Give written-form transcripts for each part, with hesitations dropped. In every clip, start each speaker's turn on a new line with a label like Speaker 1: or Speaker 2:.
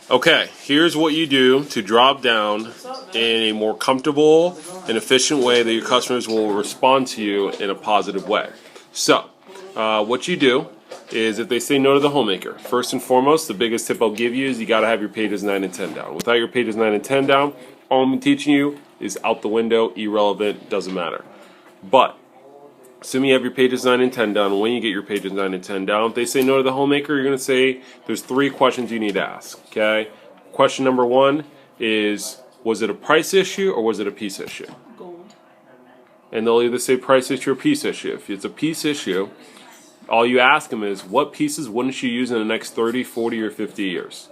Speaker 1: Okay, here's what you do to drop down in a more comfortable and efficient way that your customers will respond to you in a positive way. So, what you do is if they say no to the homemaker, first and foremost, the biggest tip I'll give you is you got to have your pages 9 and 10 down. Without your pages 9 and 10 down, all I'm teaching you is out the window, irrelevant, doesn't matter. But assuming you have your pages 9 and 10 down, when you get your pages 9 and 10 down, if they say no to the homemaker, you're going to say there's 3 questions you need to ask. Okay? Question number 1 is, was it a price issue or was it a piece issue?
Speaker 2: Gold.
Speaker 1: And they'll either say price issue or piece issue. If it's a piece issue, all you ask them is, what pieces wouldn't you use in the next 30, 40, or 50 years?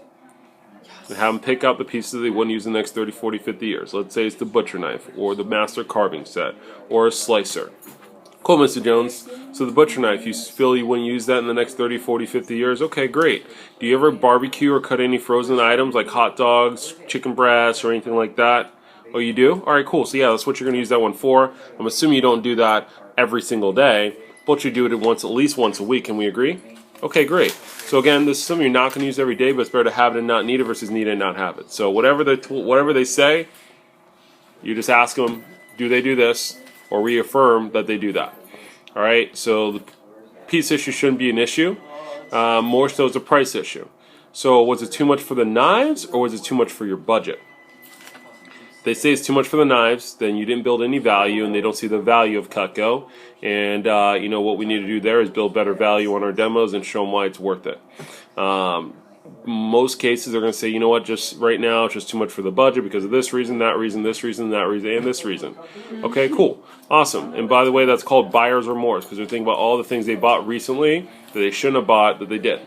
Speaker 1: And have them pick out the pieces they wouldn't use in the next 30, 40, 50 years. Let's say it's the butcher knife, or the master carving set, or a slicer. Cool, Mr. Jones. So the butcher knife, you feel you wouldn't use that in the next 30, 40, 50 years? Okay, great. Do you ever barbecue or cut any frozen items like hot dogs, chicken breasts, or anything like that? Oh, you do? All right, cool. So yeah, that's what you're going to use that one for. I'm assuming you don't do that every single day, but you do it at least once a week. Can we agree? Okay, great. So again, this is something you're not going to use every day, but it's better to have it and not need it versus need it and not have it. So whatever they say, you just ask them, do they do this? Or reaffirm that they do that. All right, so the piece issue shouldn't be an issue. More so it's a price issue. So was it too much for the knives or was it too much for your budget? If they say it's too much for the knives, then you didn't build any value and they don't see the value of Cutco. And what we need to do there is build better value on our demos and show them why it's worth it. Most cases they're going to say, you know what, just right now it's just too much for the budget because of this reason, that reason, this reason, that reason, and this reason. Okay, cool, awesome. And by the way, that's called buyer's remorse because they're thinking about all the things they bought recently that they shouldn't have bought that they did.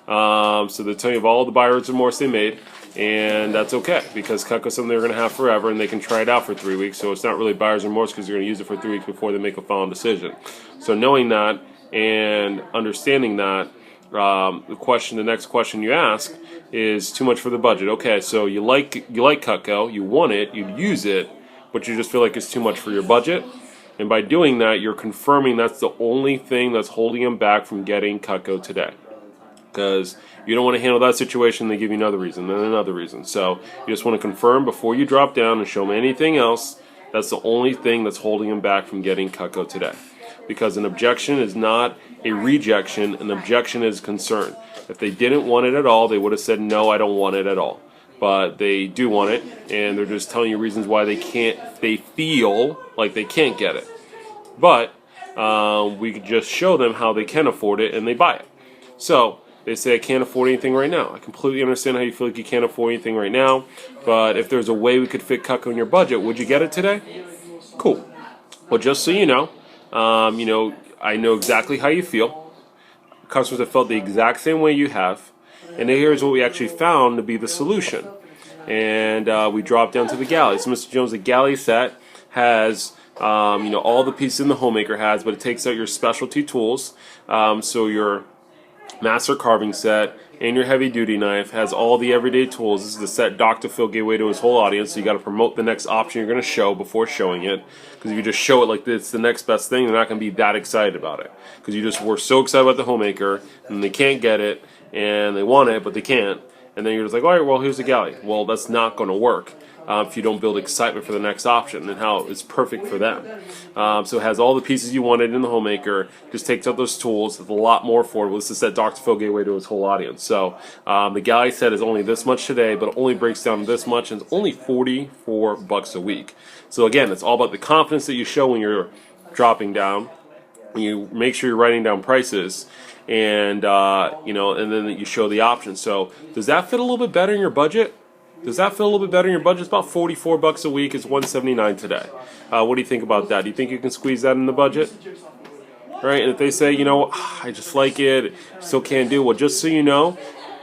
Speaker 1: So they're telling you of all the buyer's remorse they made, and that's okay because Cutco's something they're going to have forever and they can try it out for 3 weeks. So it's not really buyer's remorse because they're going to use it for 3 weeks before they make a final decision. So knowing that and understanding that, the next question you ask is too much for the budget. Okay, so you like Cutco, you want it, you'd use it, but you just feel like it's too much for your budget. And by doing that, you're confirming that's the only thing that's holding them back from getting Cutco today. Because you don't want to handle that situation, they give you another reason, and another reason. So you just want to confirm before you drop down and show them anything else, that's the only thing that's holding them back from getting Cutco today. Because an objection is not a rejection, an objection is concern. If they didn't want it at all, they would have said, no, I don't want it at all. But they do want it, and they're just telling you reasons why they feel like they can't get it. But we could just show them how they can afford it, and they buy it. So they say, I can't afford anything right now. I completely understand how you feel like you can't afford anything right now, but if there's a way we could fit Cutco in your budget, would you get it today? Cool. Well, just so you know, I know exactly how you feel. Customers have felt the exact same way you have. And here's what we actually found to be the solution. And we dropped down to the galley. So Mr. Jones, the galley set has all the pieces in the homemaker has, but it takes out your specialty tools. So your master carving set and your heavy duty knife has all the everyday tools. This is the set Dr. Phil gave away to his whole audience, so you got to promote the next option you're going to show before showing it. Because if you just show it like it's the next best thing, they're not going to be that excited about it. Because you just were so excited about the homemaker, and they can't get it, and they want it, but they can't. And then you're just like, all right, well, here's the galley. Well, that's not going to work if you don't build excitement for the next option and how it's perfect for them. So it has all the pieces you wanted in the homemaker, just takes out those tools. It's a lot more affordable. This is that Dr. Phil gave away to his whole audience. So the galley set is only this much today, but it only breaks down to this much, and it's only $44 a week. So again, it's all about the confidence that you show when you're dropping down. You make sure you're writing down prices, and and then you show the options. So does that fit a little bit better in your budget? Does that feel a little bit better in your budget? It's about $44 a week. It's $179 today. What do you think about that? Do you think you can squeeze that in the budget? Right? And if they say, I just like it, still can't do, well, just so you know,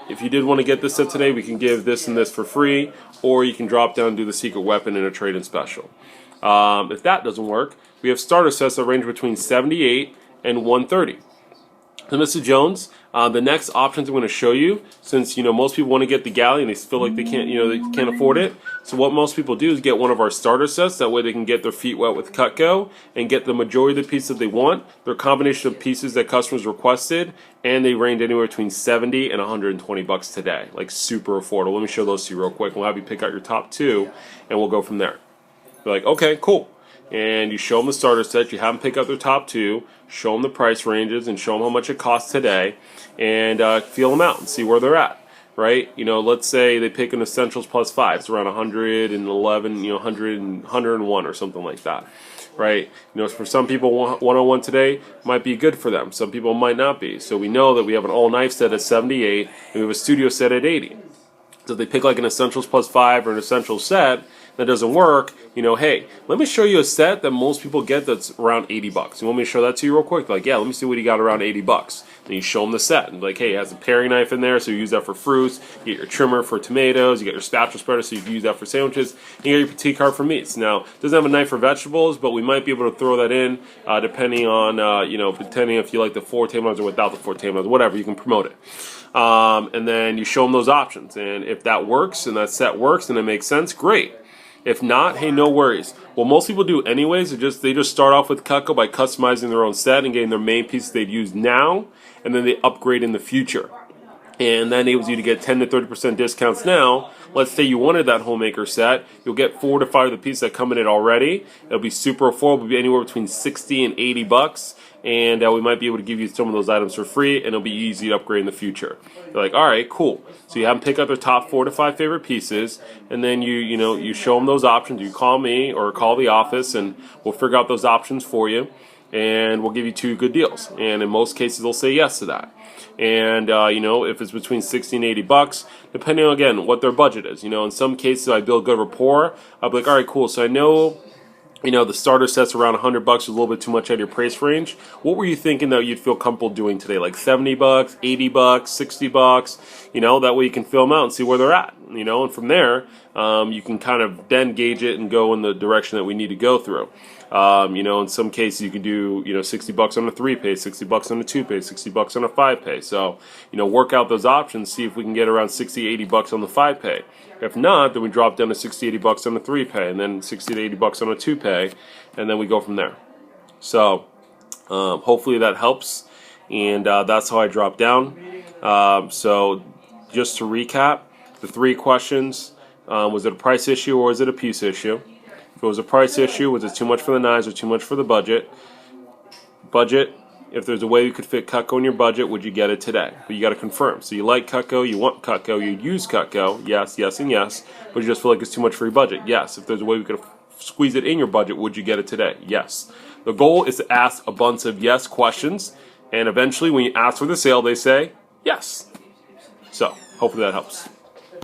Speaker 1: if you did want to get this set today, we can give this and this for free, or you can drop down and do the secret weapon in a trade-in special. If that doesn't work, we have starter sets that range between $78 and $130. So Mr. Jones, the next options I'm going to show you, since most people want to get the galley and they feel like they can't afford it. So what most people do is get one of our starter sets. That way they can get their feet wet with Cutco and get the majority of the pieces that they want. They're a combination of pieces that customers requested, and they range anywhere between $70 and $120 today, like super affordable. Let me show those to you real quick. We'll have you pick out your top 2, and we'll go from there. You're like, okay, cool. And you show them the starter set, you have them pick out their top 2, show them the price ranges, and show them how much it costs today, and feel them out and see where they're at, right? Let's say they pick an Essentials Plus 5, it's around 111, 101 or something like that, right? For some people, one-on-one today might be good for them. Some people might not be. So we know that we have an all-knife set at 78, and we have a studio set at 80. So if they pick like an Essentials Plus 5 or an Essentials set that doesn't work, hey, let me show you a set that most people get that's around $80. You want me to show that to you real quick? Like, yeah, let me see what you got around $80. Then you show them the set, and like, hey, it has a paring knife in there, so you use that for fruits. You get your trimmer for tomatoes. You get your spatula spreader, so you can use that for sandwiches. And you get your petite cart for meats. Now, it doesn't have a knife for vegetables, but we might be able to throw that in, depending on, depending if you like the 4 tablets or without the 4 tablets, whatever. You can promote it. And then you show them those options, and if that works and that set works and it makes sense, great. If not, hey, no worries. What most people do anyways is they just start off with Cutco by customizing their own set and getting their main pieces they'd use now, and then they upgrade in the future. And that enables you to get 10 to 30% discounts now. Let's say you wanted that homemaker set, you'll get 4 to 5 of the pieces that come in it already. It'll be super affordable, it'll be anywhere between $60 and $80. And we might be able to give you some of those items for free, and it'll be easy to upgrade in the future. You're like, all right, cool. So you have them pick up their top 4 to 5 favorite pieces, and then you show them those options. You call me or call the office, and we'll figure out those options for you, and we'll give you 2 good deals. And in most cases, they'll say yes to that. And if it's between $60 and $80, depending on again what their budget is. In some cases, I build good rapport. I'll be like, all right, cool. So I know. The starter set's around $100 is a little bit too much out of your price range. What were you thinking that you'd feel comfortable doing today? Like $70, $80, $60? That way you can fill them out and see where they're at. And from there, you can kind of then gauge it and go in the direction that we need to go through. In some cases you can do, $60 on a 3-pay, $60 on a 2-pay, $60 on a 5-pay. So, work out those options, see if we can get around $60, $80 on the 5-pay. If not, then we drop down to $60, $80 on the 3-pay, and then $60 to $80 on a 2-pay, and then we go from there. So, hopefully that helps, and that's how I drop down. So, just to recap, the 3 questions, was it a price issue or was it a piece issue? If it was a price issue, was it too much for the knives or too much for the budget? If there's a way you could fit Cutco in your budget, would you get it today? But you got to confirm. So you like Cutco, you want Cutco, you use Cutco, yes, yes, and yes, but you just feel like it's too much for your budget, yes. If there's a way we could squeeze it in your budget, would you get it today? Yes. The goal is to ask a bunch of yes questions, and eventually when you ask for the sale, they say yes. So hopefully that helps.